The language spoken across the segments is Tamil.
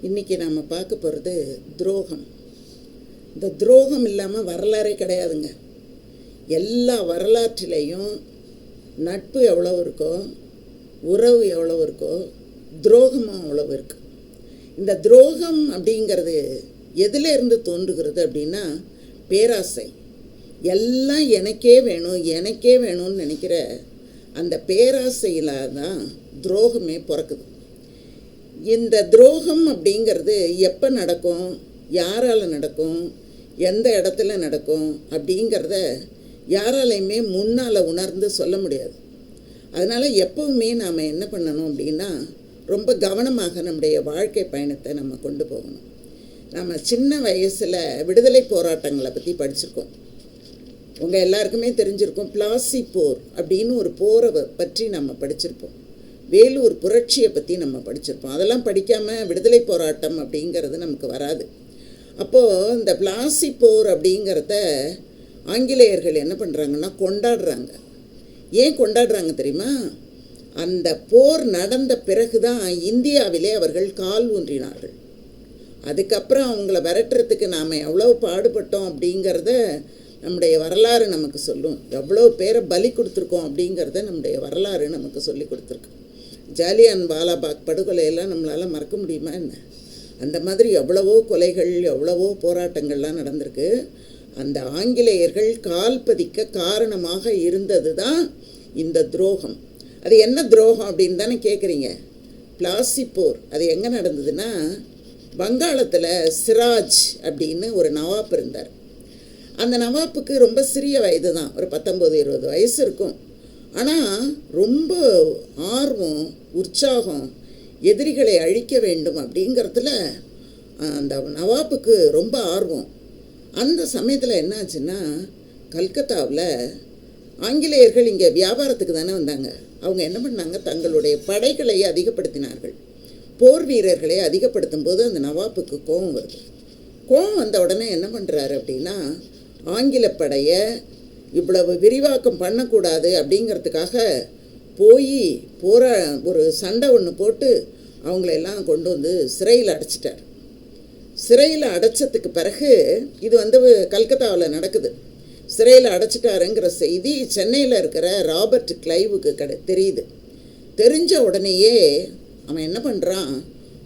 இன்றைக்கி நாம் பார்க்க போகிறது துரோகம். இந்த துரோகம் இல்லாமல் வரலாறே கிடையாதுங்க. எல்லா வரலாற்றிலையும் நட்பு எவ்வளோ இருக்கோ, உறவு எவ்வளோ இருக்கோ, துரோகமும் அவ்வளோ இருக்குது. இந்த துரோகம் அப்படிங்கிறது எதிலேருந்து தோன்றுகிறது அப்படின்னா பேராசை. எல்லாம் எனக்கே வேணும் எனக்கே வேணும்னு நினைக்கிற அந்த பேராசையில் தான் துரோகமே பிறக்குது. இந்த துரோகம் அப்படிங்கிறது எப்போ நடக்கும், யாரால் நடக்கும், எந்த இடத்துல நடக்கும் அப்படிங்கிறத யாராலையுமே முன்னால் உணர்ந்து சொல்ல முடியாது. அதனால் எப்போவுமே நாம் என்ன பண்ணணும் அப்படின்னா ரொம்ப கவனமாக நம்முடைய வாழ்க்கை பயணத்தை நம்ம கொண்டு போகணும். நம்ம சின்ன வயசில் விடுதலை போராட்டங்களை பற்றி படிச்சிருக்கோம். உங்கள் எல்லாருக்குமே தெரிஞ்சிருக்கும். பிளாசி போர் அப்படின்னு ஒரு போரை பற்றி நம்ம படிச்சிருப்போம். வேலூர் புரட்சியை பற்றி நம்ம படிச்சிருப்போம். அதெல்லாம் படிக்காமல் விடுதலை போராட்டம் அப்படிங்கிறது நமக்கு வராது. அப்போது இந்த பிளாசி போர் அப்படிங்கிறத ஆங்கிலேயர்கள் என்ன பண்ணுறாங்கன்னா கொண்டாடுறாங்க. ஏன் கொண்டாடுறாங்க தெரியுமா? அந்த போர் நடந்த பிறகு தான் இந்தியாவிலே அவர்கள் கால் ஊன்றினார்கள். அதுக்கப்புறம் அவங்கள விரட்டுறதுக்கு நாம் எவ்வளோ பாடுபட்டோம் அப்படிங்கிறத நம்முடைய வரலாறு நமக்கு சொல்லும். எவ்வளோ பேரை பலி கொடுத்துருக்கோம் அப்படிங்கிறத நம்முடைய வரலாறு நமக்கு சொல்லி கொடுத்துருக்கு. ஜாலியான் வாலாபாக் படுகொலையெல்லாம் நம்மளால் மறக்க முடியுமா என்ன? அந்த மாதிரி எவ்வளவோ கொலைகள், எவ்வளவோ போராட்டங்கள்லாம் நடந்திருக்கு. அந்த ஆங்கிலேயர்கள் கால் பதிக்க காரணமாக இருந்தது தான் இந்த துரோகம். அது என்ன துரோகம் அப்படின்னு தானே கேட்குறீங்க. பிளாசி போர் அது எங்கே நடந்ததுன்னா வங்காளத்தில் சிராஜ் அப்படின்னு ஒரு நவாப் இருந்தார். அந்த நவாப்புக்கு ரொம்ப சிறிய வயது தான், ஒரு 19-20 வயசு இருக்கும். ஆனால் ரொம்ப ஆர்வம், உற்சாகம், எதிரிகளை அழிக்க வேண்டும் அப்படிங்கிறதுல அந்த நவாப்புக்கு ரொம்ப ஆர்வம். அந்த சமயத்தில் என்னாச்சுன்னா கல்கத்தாவில் ஆங்கிலேயர்கள் இங்கே வியாபாரத்துக்கு தானே வந்தாங்க. அவங்க என்ன பண்ணாங்க, தங்களுடைய படைகளை அதிகப்படுத்தினார்கள். போர் வீரர்களை அதிகப்படுத்தும் போது அந்த நவாப்புக்கு கோபம் வருது. கோபம் வந்த உடனே என்ன பண்ணுறாரு அப்படின்னா ஆங்கில படையை இவ்வளவு விரிவாக்கம் பண்ணக்கூடாது அப்படிங்கிறதுக்காக போய் ஒரு சண்டை ஒன்று போட்டு அவங்களெல்லாம் கொண்டு வந்து சிறையில் அடைச்சிட்டார். சிறையில் அடைச்சதுக்கு பிறகு இது கல்கத்தாவில் நடக்குது. சிறையில் அடைச்சிட்டாருங்கிற செய்தி சென்னையில் இருக்கிற ராபர்ட் கிளைவுக்கு தெரியுது. தெரிஞ்ச உடனேயே அவன் என்ன பண்ணுறான்,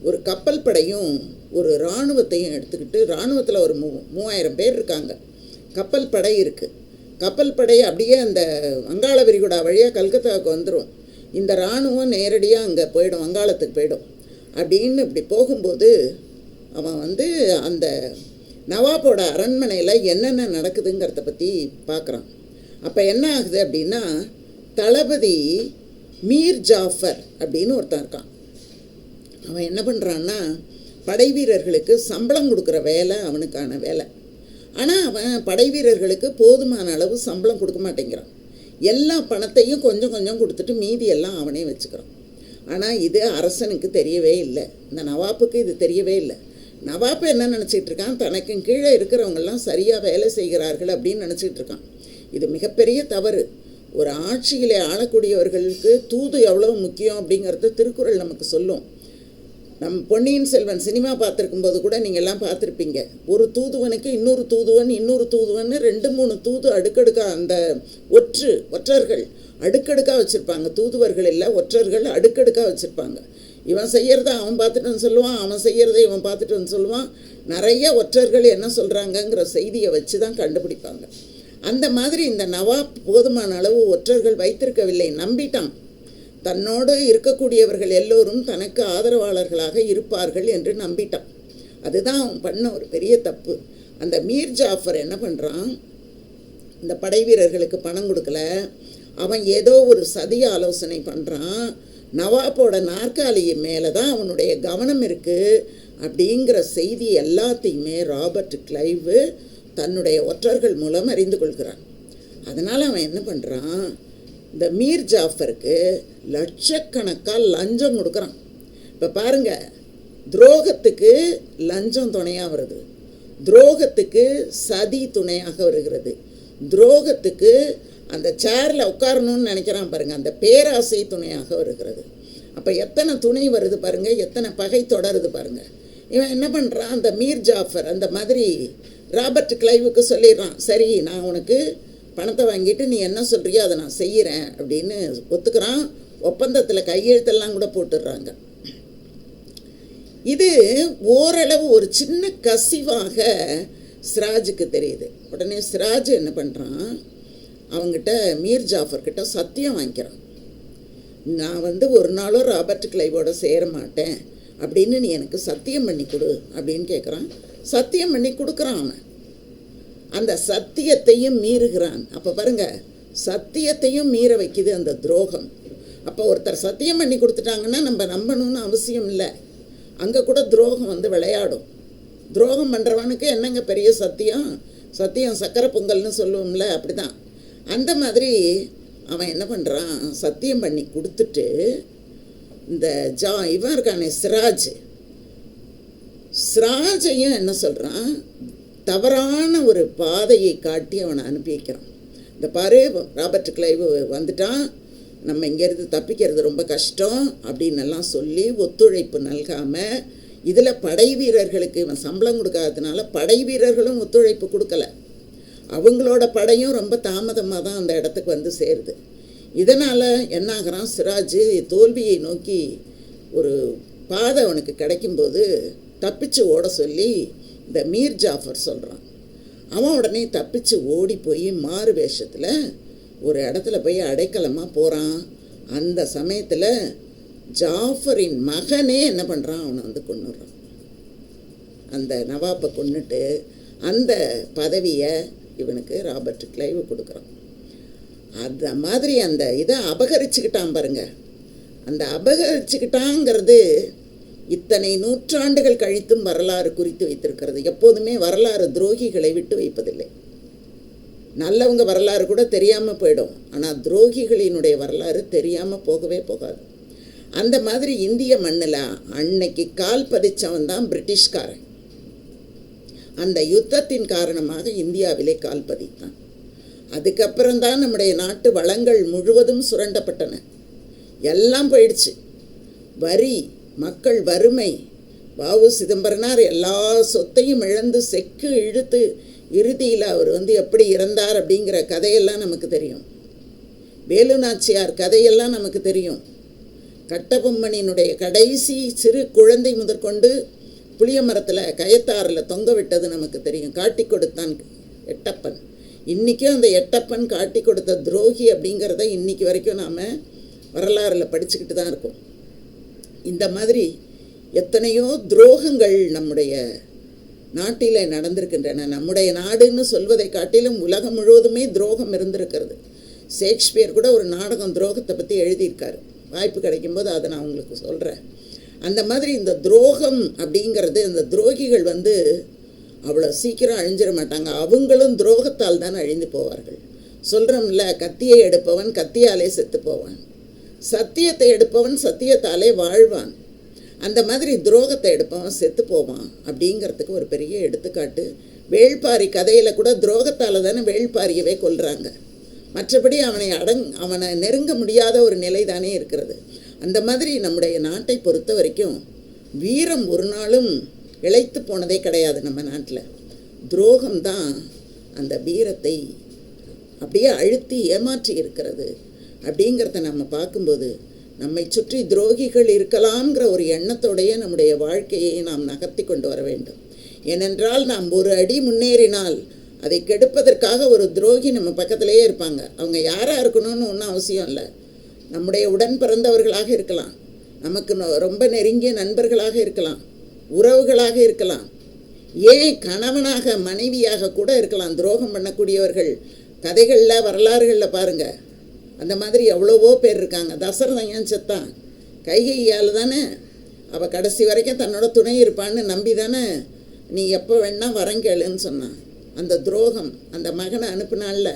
ஒரு கப்பல் படையும் ஒரு இராணுவத்தையும் எடுத்துக்கிட்டு, இராணுவத்தில் ஒரு 3000 பேர் இருக்காங்க, கப்பல் படை இருக்குது. கப்பல் படை அப்படியே அந்த வங்காள விரிகுடா வழியாக கல்கத்தாவுக்கு வந்துடும். இந்த இராணுவம் நேரடியாக அங்கே போயிடும், வங்காளத்துக்கு போயிடும். அப்படின்னு இப்படி போகும்போது அவன் அந்த நவாபோட அரண்மனையில் என்னென்ன நடக்குதுங்கிறத பற்றி பார்க்குறான். அப்போ என்ன ஆகுது அப்படின்னா தளபதி மீர் ஜாஃபர் அப்படின்னு ஒருத்தன் இருக்கான். அவன் என்ன பண்ணுறான்னா படை வீரர்களுக்கு சம்பளம் கொடுக்குற வேலை அவனுக்கான வேலை. ஆனால் அவன் படை வீரர்களுக்கு போதுமான அளவு சம்பளம் கொடுக்க மாட்டேங்கிறான். எல்லா பணத்தையும் கொஞ்சம் கொஞ்சம் கொடுத்துட்டு மீதியெல்லாம் அவனே வச்சுக்கிறான். ஆனால் இது அரசனுக்கு தெரியவே இல்லை, இந்த நவாப்புக்கு இது தெரியவே இல்லை. நவாப்பு என்ன நினச்சிட்டு இருக்கான், தனக்கு கீழே இருக்கிறவங்கெல்லாம் சரியாக வேலை செய்கிறார்கள் அப்படின்னு நினச்சிட்டு இருக்கான். இது மிகப்பெரிய தவறு. ஒரு ஆட்சியிலே ஆளக்கூடியவர்களுக்கு தூது எவ்வளோ முக்கியம் அப்படிங்கிறது திருக்குறள் நமக்கு சொல்லும். பொன்னியின் செல்வன் சினிமா பார்த்துருக்கும்போது கூட நீங்கள்லாம் பார்த்துருப்பீங்க. ஒரு தூதுவனுக்கு இன்னொரு தூதுவன் 2-3 தூது அடுக்கடுக்காக அந்த ஒற்றர்கள் அடுக்கடுக்காக வச்சுருப்பாங்க. தூதுவர்கள் இல்லை, ஒற்றர்கள் அடுக்கடுக்காக வச்சுருப்பாங்க. இவன் செய்கிறத அவன் பார்த்துட்டு வந்து சொல்லுவான், அவன் செய்கிறத இவன் பார்த்துட்டு வந்து சொல்லுவான். நிறைய ஒற்றர்கள் என்ன சொல்கிறாங்கங்கிற செய்தியை வச்சு தான் கண்டுபிடிப்பாங்க. அந்த மாதிரி இந்த நவாப் போதுமான அளவு ஒற்றர்கள் வைத்திருக்கவில்லை, நம்பிட்டான். தன்னோடு இருக்கக்கூடியவர்கள் எல்லோரும் தனக்கு ஆதரவாளர்களாக இருப்பார்கள் என்று நம்பிட்டான். அதுதான் அவன் பண்ண ஒரு பெரிய தப்பு. அந்த மீர் ஜாஃபர் என்ன பண்ணுறான், இந்த படை வீரர்களுக்கு பணம் கொடுக்கல, அவன் ஏதோ ஒரு சதி ஆலோசனை பண்ணுறான். நவாப்போட நாற்காலி மேலே தான் அவனுடைய கவனம் இருக்குது அப்படிங்கிற செய்தி எல்லாத்தையுமே ராபர்ட் கிளைவு தன்னுடைய ஒற்றர்கள் மூலம் அறிந்து கொள்கிறான். அதனால் அவன் என்ன பண்ணுறான், இந்த மீர் ஜாஃபருக்கு லட்சக்கணக்காக லஞ்சம் கொடுக்குறான். இப்போ பாருங்கள், துரோகத்துக்கு லஞ்சம் துணையாக வருது, துரோகத்துக்கு சதி துணையாக வருகிறது, துரோகத்துக்கு அந்த சேரில் உட்காரணும்னு நினைக்கிறான் பாருங்கள், அந்த பேராசை துணையாக வருகிறது. அப்போ எத்தனை துணை வருது பாருங்கள், எத்தனை பகை தொடருது பாருங்கள். இவன் என்ன பண்ணுறான், அந்த மீர் ஜாஃபர் அந்த மாதிரி ராபர்ட் கிளைவுக்கு சொல்லிடுறான், சரி நான் உனக்கு பணத்தை வாங்கிட்டு நீ என்ன சொல்கிறியோ அதை நான் செய்கிறேன் அப்படின்னு ஒத்துக்கிறான். ஒப்பந்தத்தில் கையெழுத்தெல்லாம் கூட போட்டுடுறாங்க. இது ஓரளவு ஒரு சின்ன கசிவாக சிராஜுக்கு தெரியுது. உடனே சிராஜ் என்ன பண்ணுறான், அவங்ககிட்ட மீர் ஜாஃபர்கிட்ட சத்தியம் வாங்கிக்கிறான். நான் ஒரு நாளும் ராபர்ட் கிளைவோட சேர மாட்டேன் அப்படின்னு நீ எனக்கு சத்தியம் பண்ணி கொடு அப்படின்னு கேட்குறான். சத்தியம் பண்ணி கொடுக்குறான். அவன் அந்த சத்தியத்தையும் மீறுகிறான். அப்போ பாருங்க, சத்தியத்தையும் மீற வைக்குது அந்த துரோகம். அப்போ ஒருத்தர் சத்தியம் பண்ணி கொடுத்துட்டாங்கன்னா நம்ம நம்பணும்னு அவசியம் இல்லை. அங்கே கூட துரோகம் விளையாடும். துரோகம் பண்ணுறவனுக்கு என்னங்க பெரிய சத்தியம், சத்தியம் சக்கரை பொங்கல்னு சொல்லுவோம்ல, அப்படி தான். அந்த மாதிரி அவன் என்ன பண்ணுறான், சத்தியம் பண்ணி கொடுத்துட்டு இந்த இவன் இருக்கானே சிராஜையும் என்ன சொல்கிறான், தவறான ஒரு பாதையை காட்டி அவனை அனுப்பி வைக்கிறான். இந்த பாரு, ராபர்ட் கிளைவ் வந்துட்டான், நம்ம இங்கேருந்து தப்பிக்கிறது ரொம்ப கஷ்டம் அப்படின்னெல்லாம் சொல்லி ஒத்துழைப்பு நல்காமல், இதில் படை வீரர்களுக்கு இவன் சம்பளம் கொடுக்காததுனால படை வீரர்களும் ஒத்துழைப்பு கொடுக்கல. அவங்களோட படையும் ரொம்ப தாமதமாக தான் அந்த இடத்துக்கு சேருது. இதனால் என்னாகிறான், சிராஜ் தோல்வியை நோக்கி ஒரு பாதை அவனுக்கு கிடைக்கும்போது தப்பிச்சு ஓட சொல்லி இந்த மீர் ஜாஃபர் சொல்கிறான். அவன் உடனே தப்பிச்சு ஓடி போய் மாறு வேஷத்தில் ஒரு இடத்துல போய் அடைக்கலமாக போகிறான். அந்த சமயத்தில் ஜாஃபரின் மகனே என்ன பண்ணுறான், அவனை கொன்னுடுறான். அந்த நவாப்பை கொன்னுட்டு அந்த பதவியை இவனுக்கு ராபர்ட் கிளைவ் கொடுக்குறான். அந்த மாதிரி அந்த இதை அபகரிச்சுக்கிட்டான் பாருங்க. அந்த அபகரிச்சுக்கிட்டாங்கிறது இத்தனை நூற்றாண்டுகள் கழித்தும் வரலாறு குறித்து வைத்திருக்கிறது. எப்போதுமே வரலாறு துரோகிகளை விட்டு வைப்பதில்லை. நல்லவங்க வரலாறு கூட தெரியாமல் போயிடும், ஆனால் துரோகிகளினுடைய வரலாறு தெரியாமல் போகவே போகாது. அந்த மாதிரி இந்திய மண்ணில் அன்னைக்கு கால் பதிச்சவன் தான் பிரிட்டிஷ்காரன். அந்த யுத்தத்தின் காரணமாக இந்தியாவிலே கால் பதித்தான். அதுக்கப்புறம்தான் நம்முடைய நாட்டு வளங்கள் முழுவதும் சுரண்டப்பட்டன. எல்லாம் போயிடுச்சு. வரி, மக்கள் வறுமை, வாவு சிதம்பரனார் எல்லா சொத்தையும் இழந்து செக்கு இழுத்து இறுதியில் அவர் எப்படி இறந்தார் அப்படிங்கிற கதையெல்லாம் நமக்கு தெரியும். வேலு நாச்சியார் கதையெல்லாம் நமக்கு தெரியும். கட்டபொம்மனினுடைய கடைசி சிறு குழந்தை முதற்கொண்டு புளிய மரத்தில் கயத்தாறில் தொங்க விட்டது நமக்கு தெரியும். காட்டி கொடுத்தான் எட்டப்பன். இன்றைக்கும் அந்த எட்டப்பன் காட்டி கொடுத்த துரோகி அப்படிங்கிறத இன்றைக்கி வரைக்கும் நாம் வரலாறில் படிச்சுக்கிட்டு தான் இருக்கோம். இந்த மாதிரி எத்தனையோ துரோகங்கள் நம்முடைய நாட்டில் நடந்திருக்கின்றன. நம்முடைய நாடுன்னு சொல்வதை காட்டிலும் உலகம் முழுவதுமே துரோகம் இருந்திருக்கிறது. ஷேக்ஸ்பியர் கூட ஒரு நாடகம் துரோகத்தை பற்றி எழுதியிருக்காரு. வாய்ப்பு கிடைக்கும்போது அதை நான் உங்களுக்கு சொல்கிறேன். அந்த மாதிரி இந்த துரோகம் அப்படிங்கிறது, இந்த துரோகிகள் அவ்வளோ சீக்கிரம் அழிஞ்சிட மாட்டாங்க. அவங்களும் துரோகத்தால் தான் அழிந்து போவார்கள். சொல்கிறோம்ல, கத்தியை எடுப்பவன் கத்தியாலே செத்து போவான், சத்தியத்தை எடுப்பவன் சத்தியத்தாலே வாழ்வான். அந்த மாதிரி துரோகத்தை எடுப்பவன் செத்து போவான் அப்படிங்கிறதுக்கு ஒரு பெரிய எடுத்துக்காட்டு. வேள்பாரி கதையில் கூட துரோகத்தால் தானே வேள்பாரியவே கொல்றாங்க. மற்றபடி அவனை நெருங்க முடியாத ஒரு நிலை தானே இருக்கிறது. அந்த மாதிரி நம்முடைய நாட்டை பொறுத்த வரைக்கும் வீரம் ஒரு நாளும் இழைத்து போனதே கிடையாது. நம்ம நாட்டில் துரோகம்தான் அந்த வீரத்தை அப்படியே அழுத்தி ஏமாற்றி இருக்கிறது. அப்படிங்கிறத நம்ம பார்க்கும்போது நம்மை சுற்றி துரோகிகள் இருக்கலாம்ங்கிற ஒரு எண்ணத்தோடைய நம்முடைய வாழ்க்கையை நாம் நகர்த்தி கொண்டு வர வேண்டும். ஏனென்றால் நாம் ஒரு அடி முன்னேறினால் அதை கெடுப்பதற்காக ஒரு துரோகி நம்ம பக்கத்திலேயே இருப்பாங்க. அவங்க யாராக இருக்கணும்னு ஒன்றும் அவசியம் இல்லை. நம்முடைய உடன் பிறந்தவர்களாக இருக்கலாம், நமக்கு ரொம்ப நெருங்கிய நண்பர்களாக இருக்கலாம், உறவுகளாக இருக்கலாம், ஏன் கணவனாக மனைவியாக கூட இருக்கலாம். துரோகம் பண்ணக்கூடியவர்கள் கதைகளில் வரலாறுகளில் பாருங்கள், அந்த மாதிரி எவ்வளவோ பேர் இருக்காங்க. தசரதன் ஏன் செத்தான்? கைகையால் தானே. அவள் கடைசி வரைக்கும் தன்னோட துணை இருப்பான்னு நம்பி தானே நீ எப்போ வேணால் வரங்கேளுன்னு சொன்னான். அந்த துரோகம், அந்த மகனை அனுப்புனால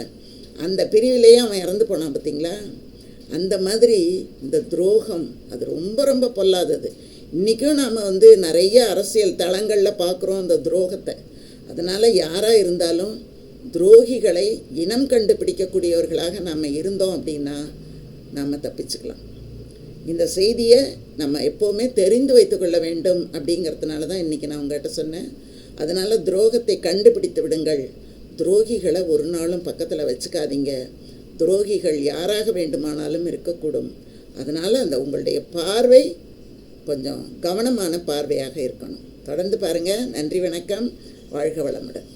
அந்த பிரிவிலேயே அவன் இறந்து போனான் பார்த்தீங்களா? அந்த மாதிரி இந்த துரோகம் அது ரொம்ப ரொம்ப பொல்லாதது. இன்றைக்கும் நாம் நிறைய அரசியல் தளங்களில் பார்க்குறோம் அந்த துரோகத்தை. அதனால் யாராக இருந்தாலும் துரோகிகளை இனம் கண்டுபிடிக்கக்கூடியவர்களாக நாம் இருந்தோம் அப்படின்னா நாம் தப்பிச்சுக்கலாம். இந்த செய்தியை நம்ம எப்போவுமே தெரிந்து வைத்துக்கொள்ள வேண்டும் அப்படிங்கிறதுனால தான் இன்றைக்கி நான் உங்கள்கிட்ட சொன்னேன். அதனால் துரோகத்தை கண்டுபிடித்து விடுங்கள். துரோகிகளை ஒரு நாளும் பக்கத்தில் வச்சுக்காதீங்க. துரோகிகள் யாராக வேண்டுமானாலும் இருக்கக்கூடும். அதனால் அந்த உங்களுடைய பார்வை கொஞ்சம் கவனமான பார்வையாக இருக்கணும். தொடர்ந்து பாருங்கள். நன்றி, வணக்கம், வாழ்க வளமுடன்.